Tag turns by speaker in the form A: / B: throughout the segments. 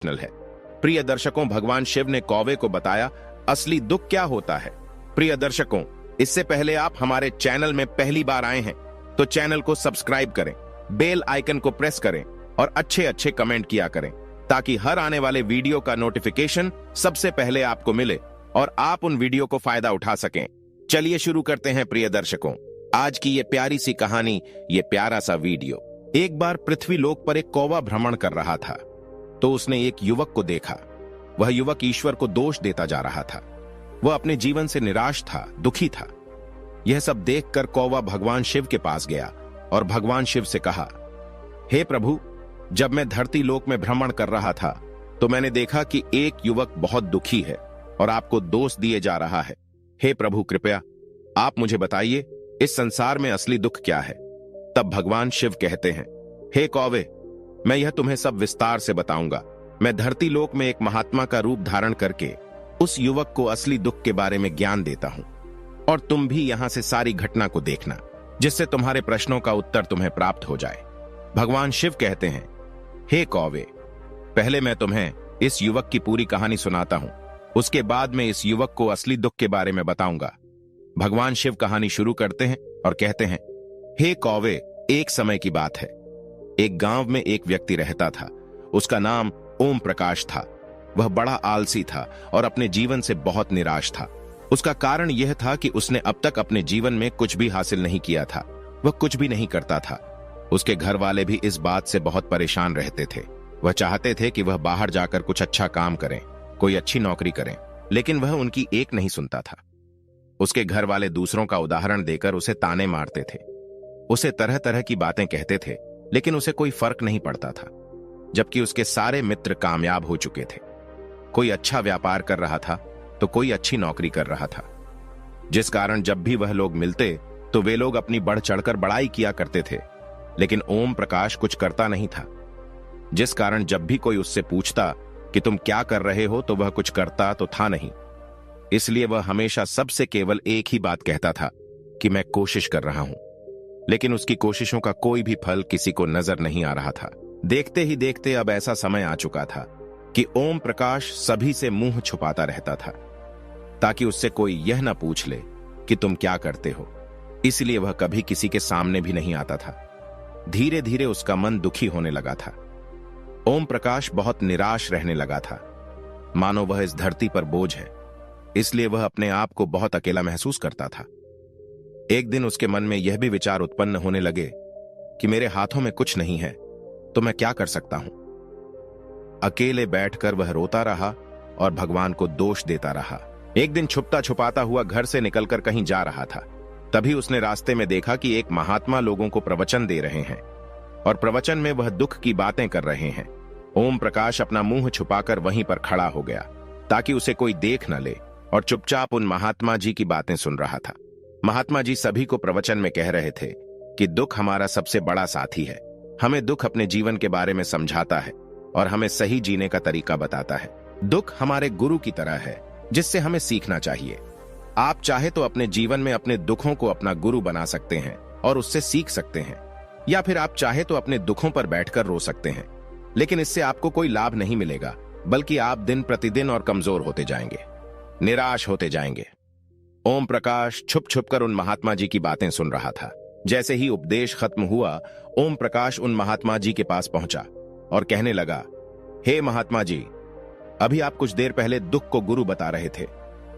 A: Channel है। प्रिय दर्शकों, भगवान शिव ने कौवे को बताया असली दुख क्या होता है। प्रिय दर्शकों, इससे पहले आप हमारे चैनल में पहली बार आए हैं तो चैनल को सब्सक्राइब करें, बेल आइकन को प्रेस करें और अच्छे अच्छे कमेंट किया करें ताकि हर आने वाले वीडियो का नोटिफिकेशन सबसे पहले आपको मिले और आप उन वीडियो को फायदा उठा सकें। चलिए शुरू करते हैं प्रिय दर्शकों, आज की ये प्यारी सी कहानी, ये प्यारा सा वीडियो। एक बार पृथ्वी लोक पर एक कौवा भ्रमण कर रहा था तो उसने एक युवक को देखा। वह युवक ईश्वर को दोष देता जा रहा था। वह अपने जीवन से निराश था, दुखी था। यह सब देखकर कौवा भगवान शिव के पास गया और भगवान शिव से कहा, हे प्रभु, जब मैं धरती लोक में भ्रमण कर रहा था तो मैंने देखा कि एक युवक बहुत दुखी है और आपको दोष दिए जा रहा है। हे प्रभु, कृपया आप मुझे बताइए इस संसार में असली दुख क्या है। तब भगवान शिव कहते हैं, हे कौवे, मैं यह तुम्हें सब विस्तार से बताऊंगा। मैं धरती लोक में एक महात्मा का रूप धारण करके उस युवक को असली दुख के बारे में ज्ञान देता हूं और तुम भी यहां से सारी घटना को देखना जिससे तुम्हारे प्रश्नों का उत्तर तुम्हें प्राप्त हो जाए। भगवान शिव कहते हैं, हे कौवे, पहले मैं तुम्हें इस युवक की पूरी कहानी सुनाता हूं, उसके बाद में इस युवक को असली दुख के बारे में बताऊंगा। भगवान शिव कहानी शुरू करते हैं और कहते हैं, हे कौवे, एक समय की बात है। एक गांव में एक व्यक्ति रहता था। उसका नाम ओम प्रकाश था। वह बड़ा आलसी था और अपने जीवन से बहुत निराश था। उसका कारण यह था कि उसने अब तक अपने जीवन में कुछ भी हासिल नहीं किया था। वह कुछ भी नहीं करता था। उसके घर वाले भी इस बात से बहुत परेशान रहते थे। वह चाहते थे कि वह बाहर जाकर कुछ अच्छा काम करें, कोई अच्छी नौकरी करें, लेकिन वह उनकी एक नहीं सुनता था। उसके घर वाले दूसरों का उदाहरण देकर उसे ताने मारते थे, उसे तरह तरह की बातें कहते थे, लेकिन उसे कोई फर्क नहीं पड़ता था। जबकि उसके सारे मित्र कामयाब हो चुके थे। कोई अच्छा व्यापार कर रहा था तो कोई अच्छी नौकरी कर रहा था, जिस कारण जब भी वह लोग मिलते तो वे लोग अपनी बढ़ चढ़कर बड़ाई किया करते थे। लेकिन ओम प्रकाश कुछ करता नहीं था, जिस कारण जब भी कोई उससे पूछता कि तुम क्या कर रहे हो तो वह कुछ करता तो था नहीं। इसलिए वह हमेशा सबसे केवल एक ही बात कहता था कि मैं कोशिश कर रहा हूं, लेकिन उसकी कोशिशों का कोई भी फल किसी को नजर नहीं आ रहा था। देखते ही देखते अब ऐसा समय आ चुका था कि ओम प्रकाश सभी से मुंह छुपाता रहता था ताकि उससे कोई यह ना पूछ ले कि तुम क्या करते हो। इसलिए वह कभी किसी के सामने भी नहीं आता था। धीरे धीरे उसका मन दुखी होने लगा था। ओम प्रकाश बहुत निराश रहने लगा था, मानो वह इस धरती पर बोझ है। इसलिए वह अपने आप को बहुत अकेला महसूस करता था। एक दिन उसके मन में यह भी विचार उत्पन्न होने लगे कि मेरे हाथों में कुछ नहीं है तो मैं क्या कर सकता हूं। अकेले बैठकर वह रोता रहा और भगवान को दोष देता रहा। एक दिन छुपता छुपाता हुआ घर से निकलकर कहीं जा रहा था। तभी उसने रास्ते में देखा कि एक महात्मा लोगों को प्रवचन दे रहे हैं और प्रवचन में वह दुख की बातें कर रहे हैं। ओम प्रकाश अपना मुंह छुपाकर वहीं पर खड़ा हो गया ताकि उसे कोई देख न ले और चुपचाप उन महात्मा जी की बातें सुन रहा था। महात्मा जी सभी को प्रवचन में कह रहे थे कि दुख हमारा सबसे बड़ा साथी है। हमें दुख अपने जीवन के बारे में समझाता है और हमें सही जीने का तरीका बताता है। दुख हमारे गुरु की तरह है जिससे हमें सीखना चाहिए। आप चाहे तो अपने जीवन में अपने दुखों को अपना गुरु बना सकते हैं और उससे सीख सकते हैं, या फिर आप चाहे तो अपने दुखों पर बैठकर रो सकते हैं, लेकिन इससे आपको कोई लाभ नहीं मिलेगा, बल्कि आप दिन प्रतिदिन और कमजोर होते जाएंगे, निराश होते जाएंगे। ओम प्रकाश छुप छुपकर उन महात्मा जी की बातें सुन रहा था। जैसे ही उपदेश खत्म हुआ, ओम प्रकाश उन महात्मा जी के पास पहुंचा और कहने लगा, हे महात्मा जी, अभी आप कुछ देर पहले दुख को गुरु बता रहे थे।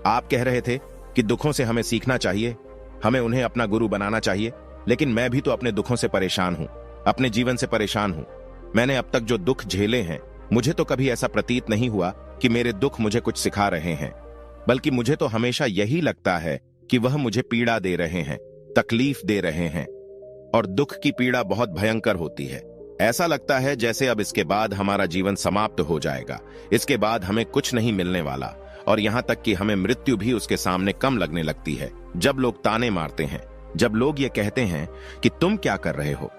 A: आप कह रहे थे कि दुखों से हमें सीखना चाहिए, हमें उन्हें अपना गुरु बनाना चाहिए, लेकिन मैं भी तो अपने दुखों से परेशान हूं, अपने जीवन से परेशान हूं। मैंने अब तक जो दुख झेले हैं, मुझे तो कभी ऐसा प्रतीत नहीं हुआ कि मेरे दुख मुझे कुछ सिखा रहे हैं, बल्कि मुझे तो हमेशा यही लगता है कि वह मुझे पीड़ा दे रहे हैं, तकलीफ दे रहे हैं। और दुख की पीड़ा बहुत भयंकर होती है। ऐसा लगता है जैसे अब इसके बाद हमारा जीवन समाप्त हो जाएगा, इसके बाद हमें कुछ नहीं मिलने वाला, और यहां तक कि हमें मृत्यु भी उसके सामने कम लगने लगती है। जब लोग ताने मारते हैं, जब लोग ये कहते हैं कि तुम क्या कर रहे हो,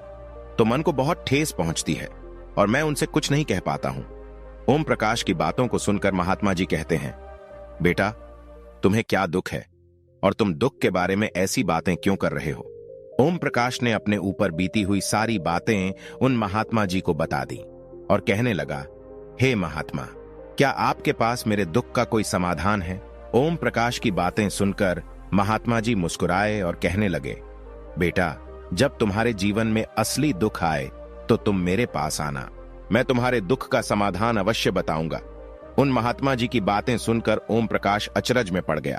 A: तो मन को बहुत ठेस पहुंचती है और मैं उनसे कुछ नहीं कह पाता हूं। ओम प्रकाश की बातों को सुनकर महात्मा जी कहते हैं, बेटा, तुम्हें क्या दुख है और तुम दुख के बारे में ऐसी बातें क्यों कर रहे हो। ओम प्रकाश ने अपने ऊपर बीती हुई सारी बातें उन महात्मा जी को बता दी और कहने लगा, हे महात्मा, क्या आपके पास मेरे दुख का कोई समाधान है? ओम प्रकाश की बातें सुनकर महात्मा जी मुस्कुराए और कहने लगे, बेटा, जब तुम्हारे जीवन में असली दुख आए तो तुम मेरे पास आना, मैं तुम्हारे दुख का समाधान अवश्य बताऊंगा। उन महात्मा जी की बातें सुनकर ओम प्रकाश अचरज में पड़ गया।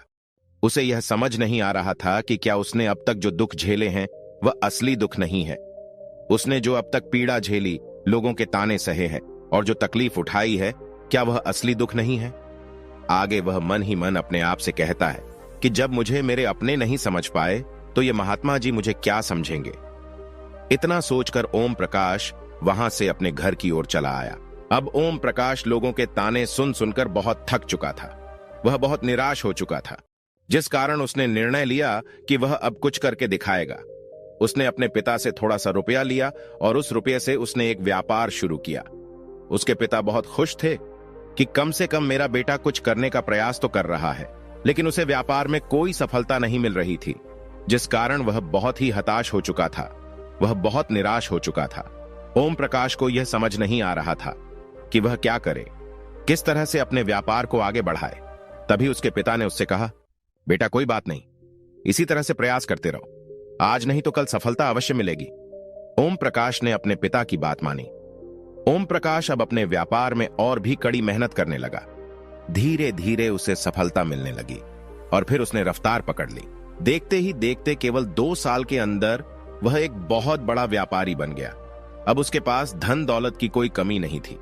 A: उसे यह समझ नहीं आ रहा था कि क्या उसने अब तक जो दुख झेले हैं वह असली दुख नहीं है। उसने जो अब तक पीड़ा झेली, लोगों के ताने सहे हैं और जो तकलीफ उठाई है, क्या वह असली दुख नहीं है? आगे वह मन ही मन अपने आप से कहता है कि जब मुझे मेरे अपने नहीं समझ पाए तो ये महात्मा जी मुझे क्या समझेंगे। इतना सोचकर ओम प्रकाश वहां से अपने घर की ओर चला आया। अब ओम प्रकाश लोगों के ताने सुन सुनकर बहुत थक चुका था। वह बहुत निराश हो चुका था, जिस कारण उसने निर्णय लिया कि वह अब कुछ करके दिखाएगा। उसने अपने पिता से थोड़ा सा रुपया लिया और उस रुपये से उसने एक व्यापार शुरू किया। उसके पिता बहुत खुश थे कि कम से कम मेरा बेटा कुछ करने का प्रयास तो कर रहा है, लेकिन उसे व्यापार में कोई सफलता नहीं मिल रही थी, जिस कारण वह बहुत ही हताश हो चुका था। वह बहुत निराश हो चुका था। ओम प्रकाश को यह समझ नहीं आ रहा था कि वह क्या करे, किस तरह से अपने व्यापार को आगे बढ़ाए। तभी उसके पिता ने उससे कहा, बेटा कोई बात नहीं, इसी तरह से प्रयास करते रहो, आज नहीं तो कल सफलता अवश्य मिलेगी। ओम प्रकाश ने अपने पिता की बात मानी। ओम प्रकाश अब अपने व्यापार में और भी कड़ी मेहनत करने लगा। धीरे धीरे उसे सफलता मिलने लगी और फिर उसने रफ्तार पकड़ ली। देखते ही देखते केवल 2 साल के अंदर वह एक बहुत बड़ा व्यापारी बन गया। अब उसके पास धन दौलत की कोई कमी नहीं थी।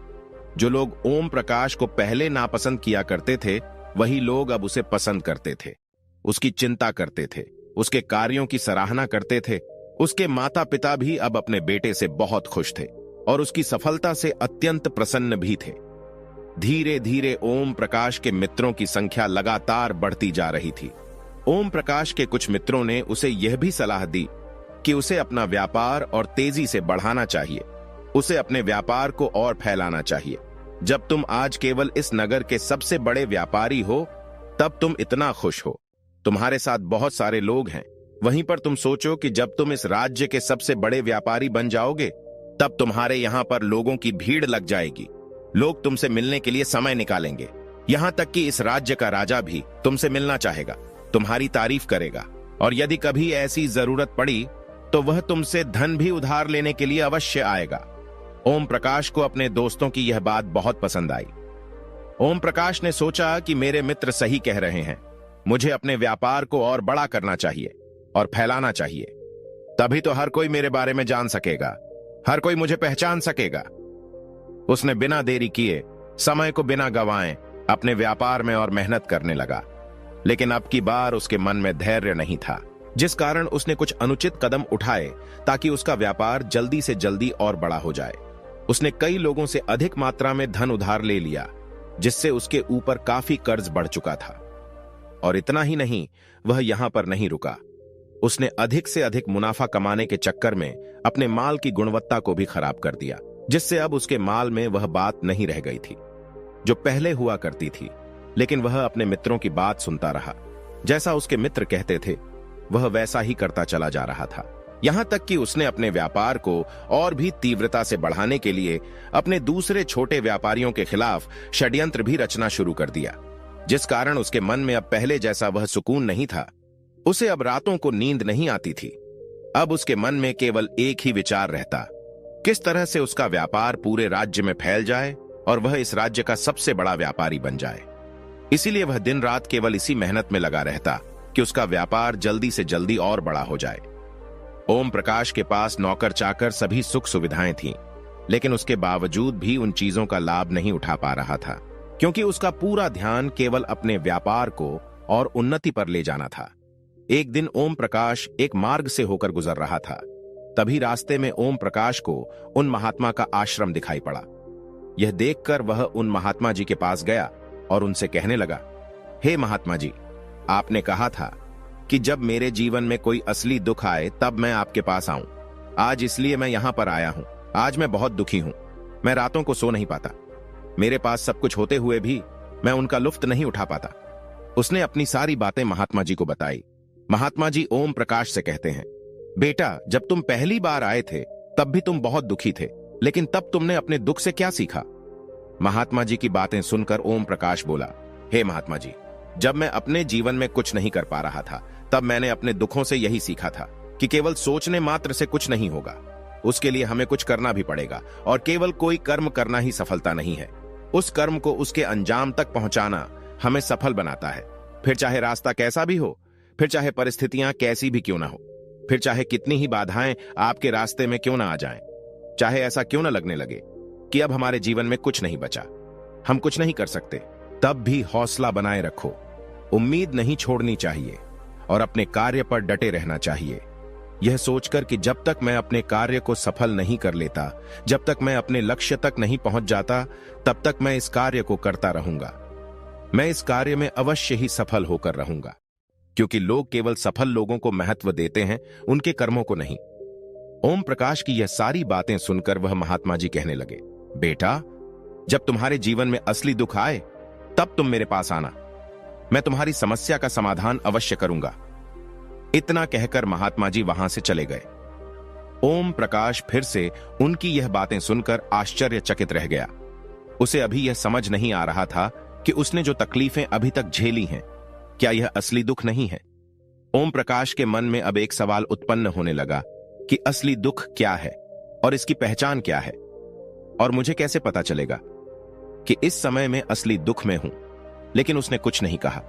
A: जो लोग ओम प्रकाश को पहले नापसंद किया करते थे, वही लोग अब उसे पसंद करते थे, उसकी चिंता करते थे, उसके कार्यों की सराहना करते थे। उसके माता पिता भी अब अपने बेटे से बहुत खुश थे और उसकी सफलता से अत्यंत प्रसन्न भी थे। धीरे धीरे ओम प्रकाश के मित्रों की संख्या लगातार बढ़ती जा रही थी। ओम प्रकाश के कुछ मित्रों ने उसे यह भी सलाह दी कि उसे अपना व्यापार और तेजी से बढ़ाना चाहिए, उसे अपने व्यापार को और फैलाना चाहिए। जब तुम आज केवल इस नगर के सबसे बड़े व्यापारी हो, तब तुम इतना खुश हो, तुम्हारे साथ बहुत सारे लोग हैं। वहीं पर तुम सोचो कि जब तुम इस राज्य के सबसे बड़े व्यापारी बन जाओगे, तब तुम्हारे यहाँ पर लोगों की भीड़ लग जाएगी। लोग तुमसे मिलने के लिए समय निकालेंगे। यहाँ तक कि इस राज्य का राजा भी तुमसे मिलना चाहेगा, तुम्हारी तारीफ करेगा, और यदि कभी ऐसी जरूरत पड़ी तो वह तुमसे धन भी उधार लेने के लिए अवश्य आएगा। ओम प्रकाश को अपने दोस्तों की यह बात बहुत पसंद आई। ओम प्रकाश ने सोचा कि मेरे मित्र सही कह रहे हैं, मुझे अपने व्यापार को और बड़ा करना चाहिए और फैलाना चाहिए, तभी तो हर कोई मेरे बारे में जान सकेगा, हर कोई मुझे पहचान सकेगा। उसने बिना देरी किए, समय को बिना गंवाए अपने व्यापार में और मेहनत करने लगा। लेकिन अब की बार उसके मन में धैर्य नहीं था, जिस कारण उसने कुछ अनुचित कदम उठाए ताकि उसका व्यापार जल्दी से जल्दी और बड़ा हो जाए। उसने कई लोगों से अधिक मात्रा में धन उधार ले लिया, जिससे उसके ऊपर काफी कर्ज बढ़ चुका था। और इतना ही नहीं, वह यहां पर नहीं रुका। उसने अधिक से अधिक मुनाफा कमाने के चक्कर में अपने माल की गुणवत्ता को भी खराब कर दिया, जिससे अब उसके माल में वह बात नहीं रह गई थी जो पहले हुआ करती थी। लेकिन वह अपने मित्रों की बात सुनता रहा। जैसा उसके मित्र कहते थे, वह वैसा ही करता चला जा रहा था। यहां तक कि उसने अपने व्यापार को और भी तीव्रता से बढ़ाने के लिए अपने दूसरे छोटे व्यापारियों के खिलाफ षड्यंत्र भी रचना शुरू कर दिया, जिस कारण उसके मन में अब पहले जैसा वह सुकून नहीं था। उसे अब रातों को नींद नहीं आती थी। अब उसके मन में केवल एक ही विचार रहता, किस तरह से उसका व्यापार पूरे राज्य में फैल जाए और वह इस राज्य का सबसे बड़ा व्यापारी बन जाए। इसीलिए वह दिन रात केवल इसी मेहनत में लगा रहता कि उसका व्यापार जल्दी से जल्दी और बड़ा हो जाए। ओम प्रकाश के पास नौकर चाकर सभी सुख सुविधाएं थीं, लेकिन उसके बावजूद भी उन चीजों का लाभ नहीं उठा पा रहा था, क्योंकि उसका पूरा ध्यान केवल अपने व्यापार को और उन्नति पर ले जाना था। एक दिन ओम प्रकाश एक मार्ग से होकर गुजर रहा था। तभी रास्ते में ओम प्रकाश को उन महात्मा का आश्रम दिखाई पड़ा। यह देखकर वह उन महात्मा जी के पास गया और उनसे कहने लगा, हे महात्मा जी, आपने कहा था कि जब मेरे जीवन में कोई असली दुख आए तब मैं आपके पास आऊं। आज इसलिए मैं यहां पर आया हूं। आज मैं बहुत दुखी हूं। मैं रातों को सो नहीं पाता। मेरे पास सब कुछ होते हुए भी मैं उनका लुफ्त नहीं उठा पाता। उसने अपनी सारी बातें महात्मा जी को बताई। महात्मा जी ओम प्रकाश से कहते हैं, बेटा, जब तुम पहली बार आए थे तब भी तुम बहुत दुखी थे, लेकिन तब तुमने अपने दुख से क्या सीखा? महात्मा जी की बातें सुनकर ओम प्रकाश बोला, हे महात्मा जी, जब मैं अपने जीवन में कुछ नहीं कर पा रहा था तब मैंने अपने दुखों से यही सीखा था कि केवल सोचने मात्र से कुछ नहीं होगा, उसके लिए हमें कुछ करना भी पड़ेगा और केवल कोई कर्म करना ही सफलता नहीं है। उस कर्म को उसके अंजाम तक पहुंचाना हमें सफल बनाता है, फिर चाहे रास्ता कैसा भी हो, फिर चाहे परिस्थितियां कैसी भी क्यों ना हो, फिर चाहे कितनी ही बाधाएं आपके रास्ते में क्यों ना आ जाएं, चाहे ऐसा क्यों ना लगने लगे कि अब हमारे जीवन में कुछ नहीं बचा, हम कुछ नहीं कर सकते, तब भी हौसला बनाए रखो, उम्मीद नहीं छोड़नी चाहिए और अपने कार्य पर डटे रहना चाहिए, यह सोचकर कि जब तक मैं अपने कार्य को सफल नहीं कर लेता, जब तक मैं अपने लक्ष्य तक नहीं पहुंच जाता, तब तक मैं इस कार्य को करता रहूंगा। मैं इस कार्य में अवश्य ही सफल होकर रहूंगा, क्योंकि लोग केवल सफल लोगों को महत्व देते हैं, उनके कर्मों को नहीं। ओम प्रकाश की यह सारी बातें सुनकर वह महात्मा जी कहने लगे, बेटा, जब तुम्हारे जीवन में असली दुख आए तब तुम मेरे पास आना, मैं तुम्हारी समस्या का समाधान अवश्य करूंगा। इतना कहकर महात्मा जी वहां से चले गए। ओम प्रकाश फिर से उनकी यह बातें सुनकर आश्चर्यचकित रह गया। उसे अभी यह समझ नहीं आ रहा था कि उसने जो तकलीफें अभी तक झेली हैं, क्या यह असली दुख नहीं है। ओम प्रकाश के मन में अब एक सवाल उत्पन्न होने लगा कि असली दुख क्या है और इसकी पहचान क्या है, और मुझे कैसे पता चलेगा कि इस समय में असली दुख में हूं। लेकिन उसने कुछ नहीं कहा।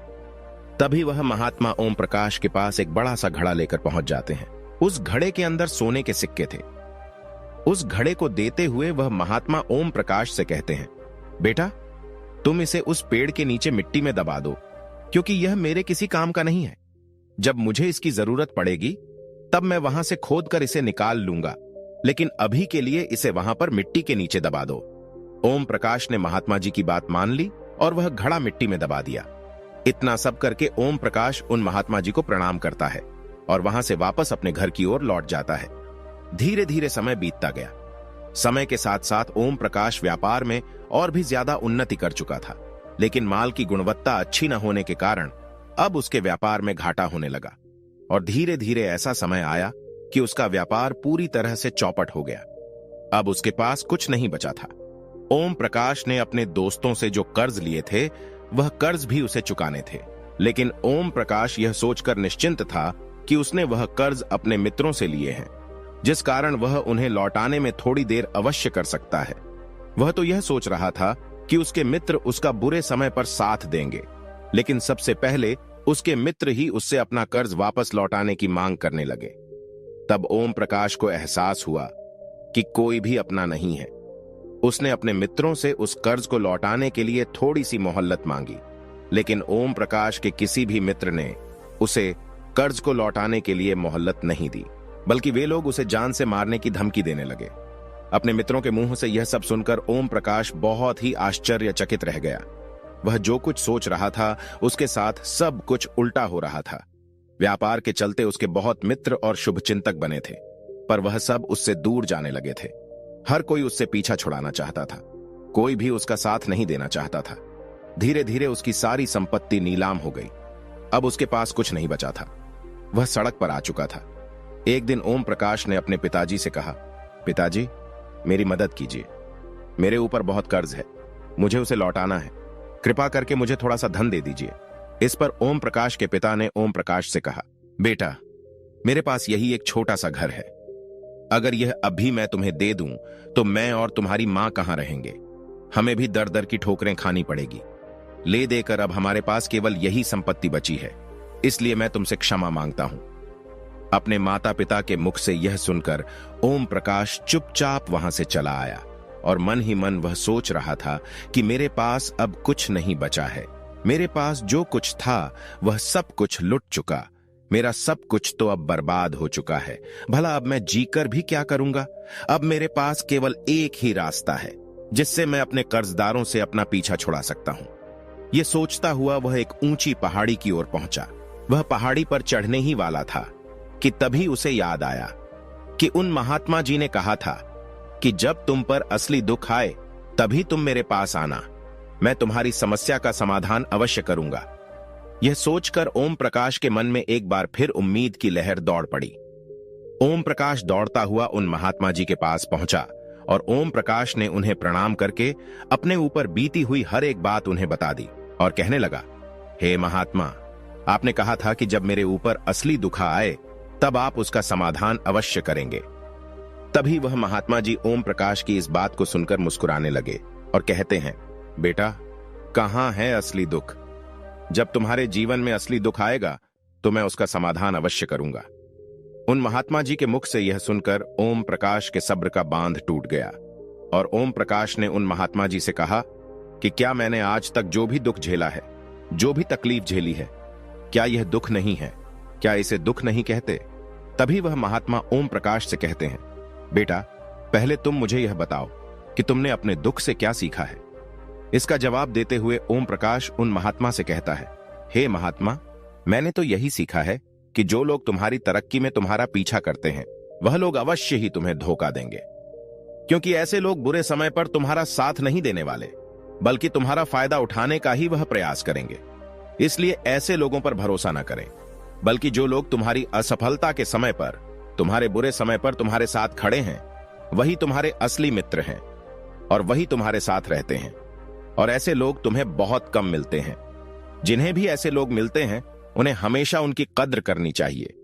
A: तभी वह महात्मा ओम प्रकाश के पास एक बड़ा सा घड़ा लेकर पहुंच जाते हैं। उस घड़े के अंदर सोने के सिक्के थे। उस घड़े को देते हुए वह महात्मा ओम प्रकाश से कहते हैं, बेटा, तुम इसे उस पेड़ के नीचे मिट्टी में दबा दो, क्योंकि यह मेरे किसी काम का नहीं है। जब मुझे इसकी जरूरत पड़ेगी तब मैं वहां से खोद कर इसे निकाल लूंगा, लेकिन अभी के लिए इसे वहां पर मिट्टी के नीचे दबा दो। ओम प्रकाश ने महात्मा जी की बात मान ली और वह घड़ा मिट्टी में दबा दिया। इतना सब करके ओम प्रकाश उन महात्मा जी को प्रणाम करता है और वहां से वापस अपने घर की ओर लौट जाता है। धीरे धीरे समय बीतता गया। समय के साथ साथ ओम प्रकाश व्यापार में और भी ज्यादा उन्नति कर चुका था, लेकिन माल की गुणवत्ता अच्छी न होने के कारण अब उसके व्यापार में घाटा होने लगा और धीरे धीरे ऐसा समय आया कि उसका व्यापार पूरी तरह से चौपट हो गया। अब उसके पास कुछ नहीं बचा था। ओम प्रकाश ने अपने दोस्तों से जो कर्ज लिए थे वह कर्ज भी उसे चुकाने थे, लेकिन ओम प्रकाश यह सोचकर निश्चिंत था कि उसने वह कर्ज अपने मित्रों से लिए हैं, जिस कारण वह उन्हें लौटाने में थोड़ी देर अवश्य कर सकता है। वह तो यह सोच रहा था कि उसके मित्र उसका बुरे समय पर साथ देंगे, लेकिन सबसे पहले उसके मित्र ही उससे अपना कर्ज वापस लौटाने की मांग करने लगे। तब ओम प्रकाश को एहसास हुआ कि कोई भी अपना नहीं है। उसने अपने मित्रों से उस कर्ज को लौटाने के लिए थोड़ी सी मोहल्लत मांगी, लेकिन ओम प्रकाश के किसी भी मित्र ने उसे कर्ज को लौटाने के लिए मोहल्लत नहीं दी, बल्कि वे लोग उसे जान से मारने की धमकी देने लगे। अपने मित्रों के मुंह से यह सब सुनकर ओम प्रकाश बहुत ही आश्चर्यचकित रह गया। वह जो कुछ सोच रहा था उसके साथ सब कुछ उल्टा हो रहा था। व्यापार के चलते उसके बहुत मित्र और शुभचिंतक बने थे, पर वह सब उससे दूर जाने लगे थे। हर कोई उससे पीछा छुड़ाना चाहता था, कोई भी उसका साथ नहीं देना चाहता था। धीरे धीरे उसकी सारी संपत्ति नीलाम हो गई। अब उसके पास कुछ नहीं बचा था। वह सड़क पर आ चुका था। एक दिन ओम प्रकाश ने अपने पिताजी से कहा, पिताजी, मेरी मदद कीजिए, मेरे ऊपर बहुत कर्ज है, मुझे उसे लौटाना है, कृपा करके मुझे थोड़ा सा धन दे दीजिए। इस पर ओम प्रकाश के पिता ने ओम प्रकाश से कहा, बेटा, मेरे पास यही एक छोटा सा घर है, अगर यह अभी मैं तुम्हें दे दूं तो मैं और तुम्हारी मां कहां रहेंगे, हमें भी दर दर की ठोकरें खानी पड़ेगी। ले देकर अब हमारे पास केवल यही संपत्ति बची है, इसलिए मैं तुमसे क्षमा मांगता हूं। अपने माता पिता के मुख से यह सुनकर ओम प्रकाश चुपचाप वहां से चला आया और मन ही मन वह सोच रहा था कि मेरे पास अब कुछ नहीं बचा है, मेरे पास जो कुछ था वह सब कुछ लुट चुका, मेरा सब कुछ तो अब बर्बाद हो चुका है, भला अब मैं जीकर भी क्या करूंगा। अब मेरे पास केवल एक ही रास्ता है जिससे मैं अपने कर्जदारों से अपना पीछा छुड़ा सकता हूं। यह सोचता हुआ वह एक ऊंची पहाड़ी की ओर पहुंचा। वह पहाड़ी पर चढ़ने ही वाला था कि तभी उसे याद आया कि उन महात्मा जी ने कहा था कि जब तुम पर असली दुख आए तभी तुम मेरे पास आना, मैं तुम्हारी समस्या का समाधान अवश्य करूंगा। यह सोचकर ओम प्रकाश के मन में एक बार फिर उम्मीद की लहर दौड़ पड़ी। ओम प्रकाश दौड़ता हुआ उन महात्मा जी के पास पहुंचा और ओम प्रकाश ने उन्हें प्रणाम करके अपने ऊपर बीती हुई हर एक बात उन्हें बता दी और कहने लगा, हे महात्मा, आपने कहा था कि जब मेरे ऊपर असली दुख आए तब आप उसका समाधान अवश्य करेंगे। तभी वह महात्मा जी ओम प्रकाश की इस बात को सुनकर मुस्कुराने लगे और कहते हैं, बेटा, कहां है असली दुख? जब तुम्हारे जीवन में असली दुख आएगा तो मैं उसका समाधान अवश्य करूंगा। उन महात्मा जी के मुख से यह सुनकर ओम प्रकाश के सब्र का बांध टूट गया और ओम प्रकाश ने उन महात्मा जी से कहा कि क्या मैंने आज तक जो भी दुख झेला है, जो भी तकलीफ झेली है, क्या यह दुख नहीं है? क्या इसे दुख नहीं कहते? तभी वह महात्मा ओम प्रकाश से कहते हैं, बेटा, पहले तुम मुझे यह बताओ कि तुमने अपने दुख से क्या सीखा है। इसका जवाब देते हुए ओम प्रकाश उन महात्मा से कहता है, हे महात्मा, मैंने तो यही सीखा है कि जो लोग तुम्हारी तरक्की में तुम्हारा पीछा करते हैं वह लोग अवश्य ही तुम्हें धोखा देंगे, क्योंकि ऐसे लोग बुरे समय पर तुम्हारा साथ नहीं देने वाले, बल्कि तुम्हारा फायदा उठाने का ही वह प्रयास करेंगे। इसलिए ऐसे लोगों पर भरोसा न करें, बल्कि जो लोग तुम्हारी असफलता के समय पर, तुम्हारे बुरे समय पर तुम्हारे साथ खड़े हैं, वही तुम्हारे असली मित्र हैं और वही तुम्हारे साथ रहते हैं। और ऐसे लोग तुम्हें बहुत कम मिलते हैं। जिन्हें भी ऐसे लोग मिलते हैं उन्हें हमेशा उनकी कद्र करनी चाहिए।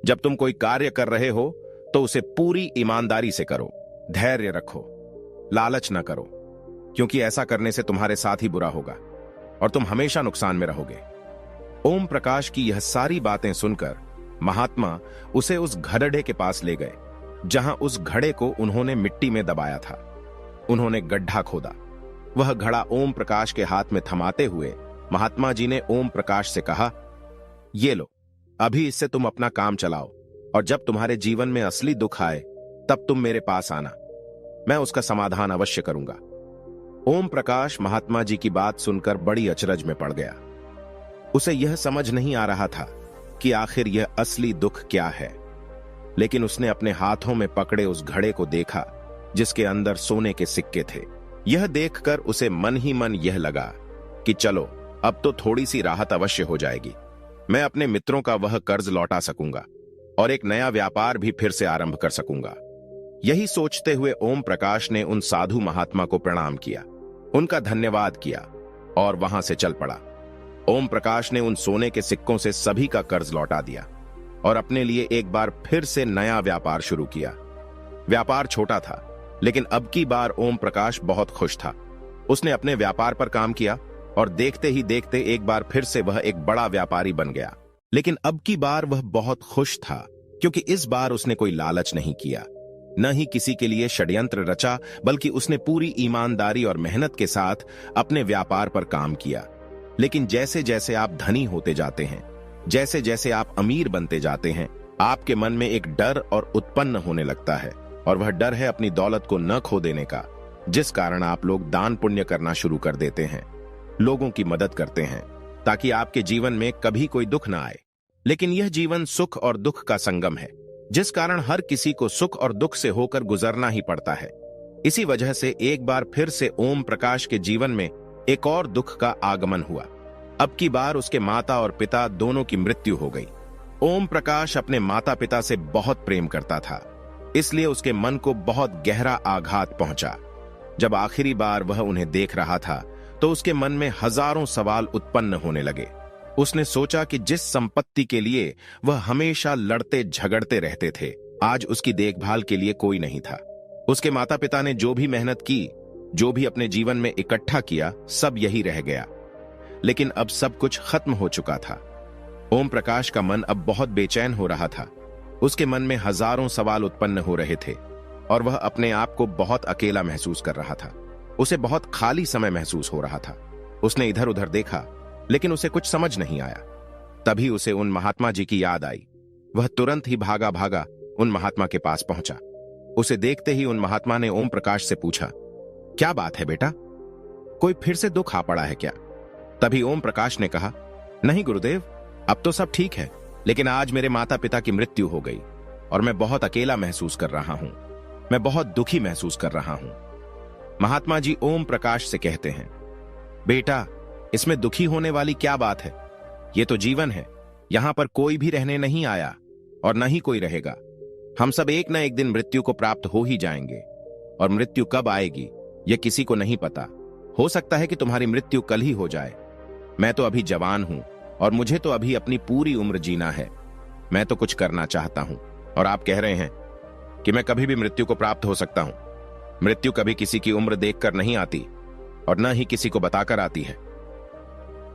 A: जब तुम कोई कार्य कर रहे हो तो उसे पूरी ईमानदारी से करो, धैर्य रखो, लालच न करो, क्योंकि ऐसा करने से तुम्हारे साथ ही बुरा होगा और तुम हमेशा नुकसान में रहोगे। ओम प्रकाश की यह सारी बातें सुनकर महात्मा उसे उस घड़े के पास ले गए जहां उस घड़े को उन्होंने मिट्टी में दबाया था। उन्होंने गड्ढा खोदा। वह घड़ा ओम प्रकाश के हाथ में थमाते हुए महात्मा जी ने ओम प्रकाश से कहा, ये लो, अभी इससे तुम अपना काम चलाओ और जब तुम्हारे जीवन में असली दुख आए तब तुम मेरे पास आना, मैं उसका समाधान अवश्य करूंगा। ओम प्रकाश महात्मा जी की बात सुनकर बड़ी अचरज में पड़ गया। उसे यह समझ नहीं आ रहा था कि आखिर यह असली दुख क्या है, लेकिन उसने अपने हाथों में पकड़े उस घड़े को देखा जिसके अंदर सोने के सिक्के थे। यह देखकर उसे मन ही मन यह लगा कि चलो, अब तो थोड़ी सी राहत अवश्य हो जाएगी। मैं अपने मित्रों का वह कर्ज लौटा सकूंगा और एक नया व्यापार भी फिर से आरंभ कर सकूंगा। यही सोचते हुए ओम प्रकाश ने उन साधु महात्मा को प्रणाम किया, उनका धन्यवाद किया और वहां से चल पड़ा। ओम प्रकाश ने उन सोने के सिक्कों से सभी का कर्ज लौटा दिया और अपने लिए एक बार फिर से नया व्यापार शुरू किया। व्यापार छोटा था, लेकिन अब की बार ओम प्रकाश बहुत खुश था। उसने अपने व्यापार पर काम किया और देखते ही देखते एक बार फिर से वह एक बड़ा व्यापारी बन गया। लेकिन अब की बार वह बहुत खुश था, क्योंकि इस बार उसने कोई लालच नहीं किया, न ही किसी के लिए षड्यंत्र रचा, बल्कि उसने पूरी ईमानदारी और मेहनत के साथ अपने व्यापार पर काम किया। लेकिन जैसे जैसे आप धनी होते जाते हैं, जैसे जैसे आप अमीर बनते जाते हैं, आपके मन में एक डर और उत्पन्न होने लगता है, और वह डर है अपनी दौलत को न खो देने का, जिस कारण आप लोग दान पुण्य करना शुरू कर देते हैं, लोगों की मदद करते हैं, ताकि आपके जीवन में कभी कोई दुख ना आए। लेकिन यह जीवन सुख और दुख का संगम है, जिस कारण हर किसी को सुख और दुख से होकर गुजरना ही पड़ता है। इसी वजह से एक बार फिर से ओम प्रकाश के जीवन में एक और दुख का आगमन हुआ। अब की बार उसके माता और पिता दोनों की मृत्यु हो गई। ओम प्रकाश अपने माता पिता से बहुत प्रेम करता था, इसलिए उसके मन को बहुत गहरा आघात पहुंचा। जब आखिरी बार वह उन्हें देख रहा था तो उसके मन में हजारों सवाल उत्पन्न होने लगे। उसने सोचा कि जिस संपत्ति के लिए वह हमेशा लड़ते झगड़ते रहते थे, आज उसकी देखभाल के लिए कोई नहीं था। उसके माता पिता ने जो भी मेहनत की, जो भी अपने जीवन में इकट्ठा किया, सब यही रह गया। लेकिन अब सब कुछ खत्म हो चुका था। ओम प्रकाश का मन अब बहुत बेचैन हो रहा था। उसके मन में हजारों सवाल उत्पन्न हो रहे थे और वह अपने आप को बहुत अकेला महसूस कर रहा था। उसे बहुत खाली समय महसूस हो रहा था। उसने इधर उधर देखा, लेकिन उसे कुछ समझ नहीं आया। तभी उसे उन महात्मा जी की याद आई। वह तुरंत ही भागा भागा उन महात्मा के पास पहुंचा। उसे देखते ही उन महात्मा ने ओम प्रकाश से पूछा, क्या बात है बेटा, कोई फिर से दुख आ पड़ा है क्या? तभी ओम प्रकाश ने कहा, नहीं गुरुदेव, अब तो सब ठीक है, लेकिन आज मेरे माता पिता की मृत्यु हो गई और मैं बहुत अकेला महसूस कर रहा हूं। मैं बहुत दुखी महसूस कर रहा हूं। महात्मा जी ओम प्रकाश से कहते हैं, बेटा, इसमें दुखी होने वाली क्या बात है? यह तो जीवन है। यहां पर कोई भी रहने नहीं आया और न ही कोई रहेगा। हम सब एक न एक दिन मृत्यु को प्राप्त हो ही जाएंगे और मृत्यु कब आएगी यह किसी को नहीं पता। हो सकता है कि तुम्हारी मृत्यु कल ही हो जाए। मैं तो अभी जवान हूं और मुझे तो अभी अपनी पूरी उम्र जीना है। मैं तो कुछ करना चाहता हूं और आप कह रहे हैं कि मैं कभी भी मृत्यु को प्राप्त हो सकता हूं। मृत्यु कभी किसी की उम्र देखकर नहीं आती और न ही किसी को बताकर आती है।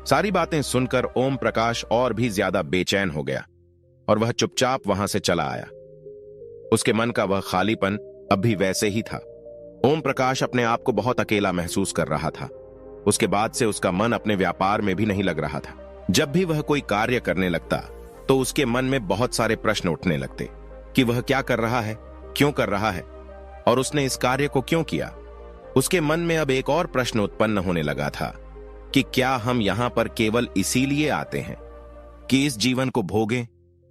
A: सारी बातें सुनकर ओम प्रकाश और भी ज्यादा बेचैन हो गया और वह चुपचाप वहां से चला आया। उसके मन का वह खालीपन अब भी वैसे ही था। ओम प्रकाश अपने आप को बहुत अकेला महसूस कर रहा था। उसके बाद से उसका मन अपने व्यापार में भी नहीं लग रहा था। जब भी वह कोई कार्य करने लगता तो उसके मन में बहुत सारे प्रश्न उठने लगते कि वह क्या कर रहा है, क्यों कर रहा है और उसने इस कार्य को क्यों किया। उसके मन में अब एक और प्रश्न उत्पन्न होने लगा था कि क्या हम यहां पर केवल इसीलिए आते हैं कि इस जीवन को भोगें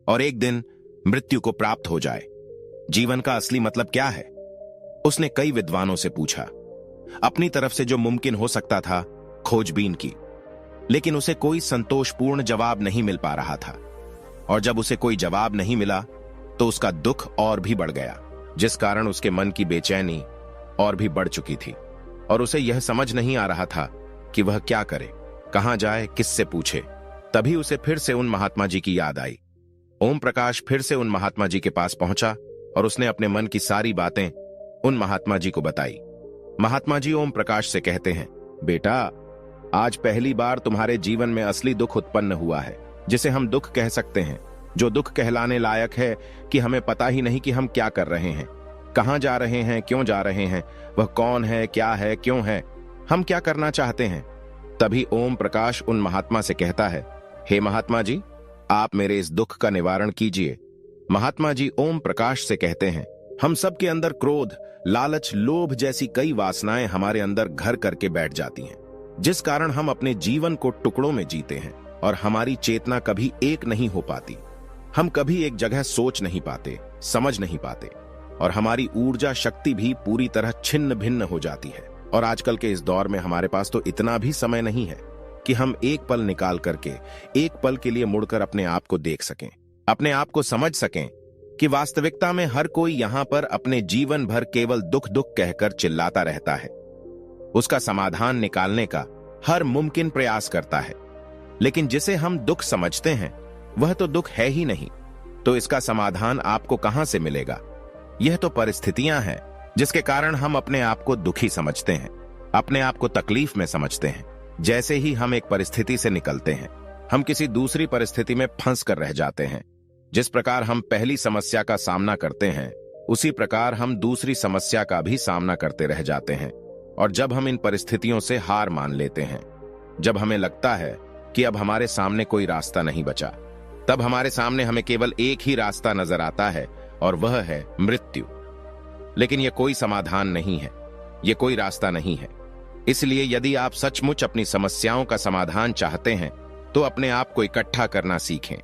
A: और एक दिन मृत्यु को प्राप्त हो जाए। जीवन का असली मतलब क्या है? उसने कई विद्वानों से पूछा, अपनी तरफ से जो मुमकिन हो सकता था खोजबीन की, लेकिन उसे कोई संतोषपूर्ण जवाब नहीं मिल पा रहा था। और जब उसे कोई जवाब नहीं मिला तो उसका दुख और भी बढ़ गया, जिस कारण उसके मन की बेचैनी और भी बढ़ चुकी थी और उसे यह समझ नहीं आ रहा था कि वह क्या करे, कहां जाए, किससे पूछे। तभी उसे फिर से उन महात्मा जी की याद आई। ओम प्रकाश फिर से उन महात्मा जी के पास पहुंचा और उसने अपने मन की सारी बातें उन महात्मा जी को बताई। महात्मा जी ओम प्रकाश से कहते हैं, बेटा, आज पहली बार तुम्हारे जीवन में असली दुख उत्पन्न हुआ है, जिसे हम दुख कह सकते हैं, जो दुख कहलाने लायक है कि हमें पता ही नहीं कि हम क्या कर रहे हैं, कहां जा रहे हैं, क्यों जा रहे हैं, वह कौन है, क्या है, क्यों है, हम क्या करना चाहते हैं। तभी ओम प्रकाश उन महात्मा से कहता है, हे महात्मा जी, आप मेरे इस दुख का निवारण कीजिए। महात्मा जी ओम प्रकाश से कहते हैं, हम सब के अंदर क्रोध, लालच, लोभ जैसी कई वासनाएं हमारे अंदर घर करके बैठ जाती हैं, जिस कारण हम अपने जीवन को टुकड़ों में जीते हैं और हमारी चेतना कभी एक नहीं हो पाती। हम कभी एक जगह सोच नहीं पाते, समझ नहीं पाते और हमारी ऊर्जा शक्ति भी पूरी तरह छिन्न भिन्न हो जाती है। और आजकल के इस दौर में हमारे पास तो इतना भी समय नहीं है कि हम एक पल निकाल करके एक पल के लिए मुड़कर अपने आप को देख सकें, अपने आप को समझ सकें कि वास्तविकता में हर कोई यहां पर अपने जीवन भर केवल दुख दुख कहकर चिल्लाता रहता है। उसका समाधान निकालने का हर मुमकिन प्रयास करता है, लेकिन जिसे हम दुख समझते हैं वह तो दुख है ही नहीं, तो इसका समाधान आपको कहां से मिलेगा। यह तो परिस्थितियां हैं जिसके कारण हम अपने आप को दुखी समझते हैं, अपने आप को तकलीफ में समझते हैं। जैसे ही हम एक परिस्थिति से निकलते हैं, हम किसी दूसरी परिस्थिति में फंस कर रह जाते हैं। जिस प्रकार हम पहली समस्या का सामना करते हैं, उसी प्रकार हम दूसरी समस्या का भी सामना करते रह जाते हैं। और जब हम इन परिस्थितियों से हार मान लेते हैं, जब हमें लगता है कि अब हमारे सामने कोई रास्ता नहीं बचा, तब हमारे सामने हमें केवल एक ही रास्ता नजर आता है और वह है मृत्यु। लेकिन यह कोई समाधान नहीं है, यह कोई रास्ता नहीं है। इसलिए यदि आप सचमुच अपनी समस्याओं का समाधान चाहते हैं तो अपने आप को इकट्ठा करना सीखें,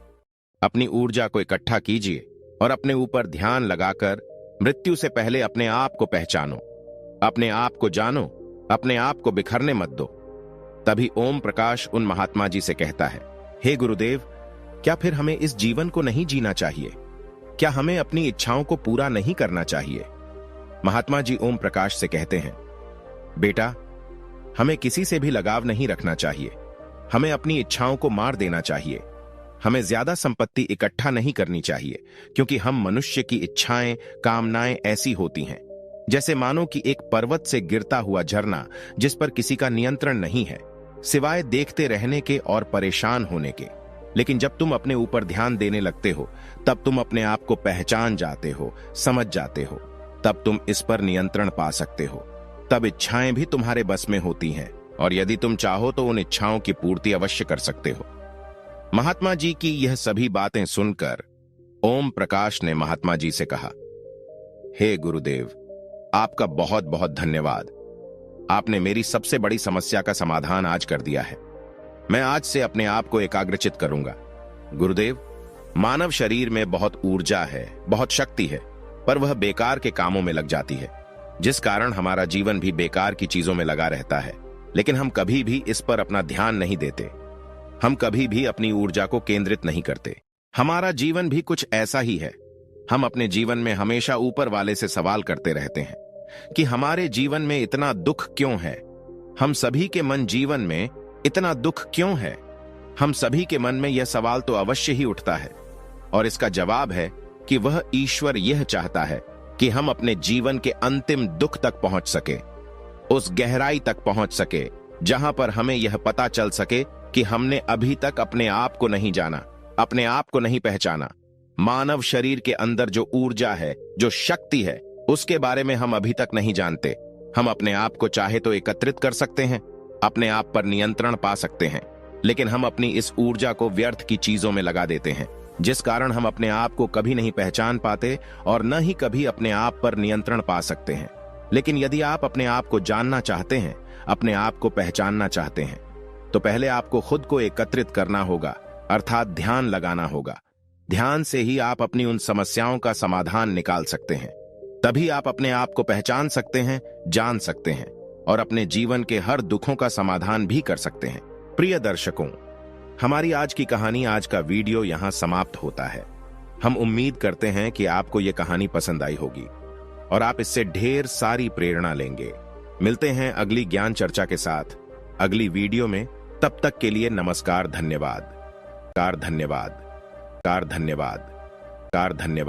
A: अपनी ऊर्जा को इकट्ठा कीजिए और अपने ऊपर ध्यान लगाकर मृत्यु से पहले अपने आप को पहचानो, अपने आप को जानो, अपने आप को बिखरने मत दो। तभी ओम प्रकाश उन महात्मा जी से कहता है, हे गुरुदेव, क्या फिर हमें इस जीवन को नहीं जीना चाहिए? क्या हमें अपनी इच्छाओं को पूरा नहीं करना चाहिए? महात्मा जी ओम प्रकाश से कहते हैं, बेटा, हमें किसी से भी लगाव नहीं रखना चाहिए, हमें अपनी इच्छाओं को मार देना चाहिए। हमें ज्यादा संपत्ति इकट्ठा नहीं करनी चाहिए, क्योंकि हम मनुष्य की इच्छाएं, कामनाएं ऐसी होती हैं जैसे मानो कि एक पर्वत से गिरता हुआ झरना जिस पर किसी का नियंत्रण नहीं है, सिवाय देखते रहने के और परेशान होने के। लेकिन जब तुम अपने ऊपर ध्यान देने लगते हो, तब तुम अपने आप को पहचान जाते हो, समझ जाते हो, तब तुम इस पर नियंत्रण पा सकते हो। तब इच्छाएं भी तुम्हारे बस में होती हैं और यदि तुम चाहो तो उन इच्छाओं की पूर्ति अवश्य कर सकते हो। महात्मा जी की यह सभी बातें सुनकर ओम प्रकाश ने महात्मा जी से कहा, हे गुरुदेव, आपका बहुत बहुत धन्यवाद। आपने मेरी सबसे बड़ी समस्या का समाधान आज कर दिया है। मैं आज से अपने आप को एकाग्रचित करूंगा। गुरुदेव, मानव शरीर में बहुत ऊर्जा है, बहुत शक्ति है, पर वह बेकार के कामों में लग जाती है, जिस कारण हमारा जीवन भी बेकार की चीजों में लगा रहता है। लेकिन हम कभी भी इस पर अपना ध्यान नहीं देते, हम कभी भी अपनी ऊर्जा को केंद्रित नहीं करते। हमारा जीवन भी कुछ ऐसा ही है। हम अपने जीवन में हमेशा ऊपर वाले से सवाल करते रहते हैं कि हमारे जीवन में इतना दुख क्यों है। हम सभी के मन जीवन में इतना दुख क्यों है। हम सभी के मन में यह सवाल तो अवश्य ही उठता है, और इसका जवाब है कि वह ईश्वर यह चाहता है कि हम अपने जीवन के अंतिम दुख तक पहुंच सके, उस गहराई तक पहुंच सके जहां पर हमें यह पता चल सके कि हमने अभी तक अपने आप को नहीं जाना, अपने आप को नहीं पहचाना। मानव शरीर के अंदर जो ऊर्जा है, जो शक्ति है, उसके बारे में हम अभी तक नहीं जानते। हम अपने आप को चाहे तो एकत्रित कर सकते हैं, अपने आप पर नियंत्रण पा सकते हैं, लेकिन हम अपनी इस ऊर्जा को व्यर्थ की चीजों में लगा देते हैं, जिस कारण हम अपने आप को कभी नहीं पहचान पाते और न ही कभी अपने आप पर नियंत्रण पा सकते हैं। लेकिन यदि आप अपने आप को जानना चाहते हैं, अपने आप को पहचानना चाहते हैं, तो पहले आपको खुद को एकत्रित करना होगा, अर्थात ध्यान लगाना होगा। ध्यान से ही आप अपनी उन समस्याओं का समाधान निकाल सकते हैं। तभी आप अपने आप को पहचान सकते हैं, जान सकते हैं और अपने जीवन के हर दुखों का समाधान भी कर सकते हैं। प्रिय दर्शकों, हमारी आज की कहानी, आज का वीडियो यहां समाप्त होता है। हम उम्मीद करते हैं कि आपको यह कहानी पसंद आई होगी और आप इससे ढेर सारी प्रेरणा लेंगे। मिलते हैं अगली ज्ञान चर्चा के साथ अगली वीडियो में। तब तक के लिए नमस्कार, धन्यवाद, कार धन्यवाद, कार धन्यवाद, कार धन्यवाद।